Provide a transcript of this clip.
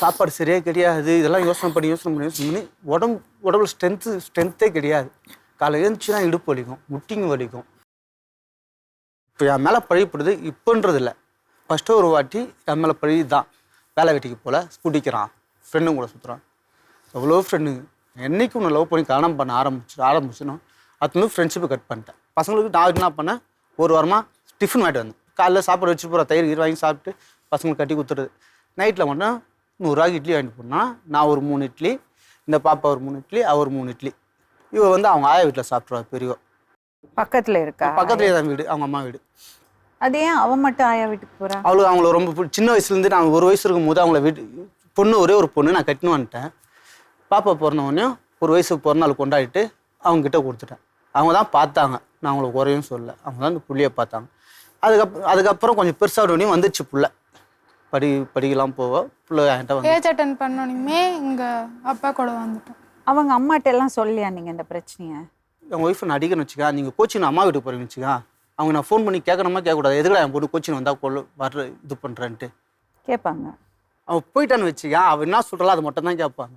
சாப்பாடு சரியாக கிடையாது. இதெல்லாம் யோசனை பண்ணி உடம்புல ஸ்ட்ரென்த்தே கிடையாது. காலை எழுந்துச்சுன்னா இடுப்பு வலிக்கும், முட்டிங்க வலிக்கும். இப்போ என் மேலே பழிப்படுது இப்போன்றது இல்லை. ஃபஸ்ட்டு ஒரு வாட்டி என் மேலே பழி தான். வேலை வெட்டிக்கு போல் ஸ்கூட்டிக்கிறான், ஃப்ரெண்டுங்க கூட சுற்றுறான். எவ்வளோ ஃப்ரெண்டுங்க. என்றைக்கு ஒன்று லவ் பண்ணி கல்யாணம் பண்ண ஆரம்பிச்சுனோம் அதுன்னு ஃப்ரெண்ட்ஷிப்பை கட் பண்ணிட்டேன். பசங்களுக்கு நான் என்ன பண்ணேன், ஒரு வாரமாக டிஃபன் வாங்கிட்டு வந்தேன். காலைல சாப்பாடு வச்சு போகிற தயிர் வாங்கி சாப்பிட்டு பசங்களுக்கு கட்டி கொடுத்துருது. நைட்டில் மட்டும் 100 ரூபாய்க்கு இட்லி வாங்கிட்டு போனால் நான் ஒரு 3 இட்லி, இந்த பாப்பா ஒரு 3 இட்லி, அவர் 3 இட்லி. இவ வந்து அவங்க ஆயா வீட்டில் சாப்பிட்ருவா. பெரியவ பக்கத்துல இருக்கா? பக்கத்துலேயே தான் வீடு, அவங்க அம்மா வீடு. அது ஏன் அவன் மட்டும் ஆயா வீட்டுக்கு போறா? அவங்கள ரொம்ப சின்ன வயசுலேருந்து நான் 1 வயசு இருக்கும்போது அவங்கள வீட்டு ஒரே ஒரு பொண்ணு நான் கட்டின்னு வந்துட்டேன். பாப்பா பிறந்தவொடனே 1 வயசு பிறந்தநாள் கொண்டாடிட்டு அவங்ககிட்ட கொடுத்துட்டேன். அவங்க தான் பார்த்தாங்க, நான் அவங்கள குறையும் சொல்லலை. அவங்க தான் இந்த புள்ளையை பார்த்தாங்க. அதுக்கப்புறம் கொஞ்சம் பெருசாக வந்துடுச்சு புள்ள. படிக்கலாம் போவோம். புள்ள என்கிட்ட வந்து ஏஜ் அட்டன் பண்ணோன்னே எங்கள் அப்பா கூட வந்துட்டோம். அவங்க அம்மாட்ட எல்லாம் சொல்லியா நீங்க இந்த பிரச்சனையை? என் ஒய்ஃபை நான் அடிக்கணும்னு வச்சுக்கா, நீங்கள் கோச்சின் அம்மா வீட்டுக்கு போகிறீங்கன்னு வச்சுக்கா, அவங்க நான் ஃபோன் பண்ணி கேட்கணுமா கேட்கக்கூடாது, எதுக்கடா என் பொண்ணு கோச்சின் வந்தால் வர்ற இது பண்ணுறேன்ட்டு கேட்பாங்க. அவன் போயிட்டான்னு வச்சுக்கா, அவன் என்ன சொல்கிறாளோ அது மட்டும் தான் கேட்பாங்க.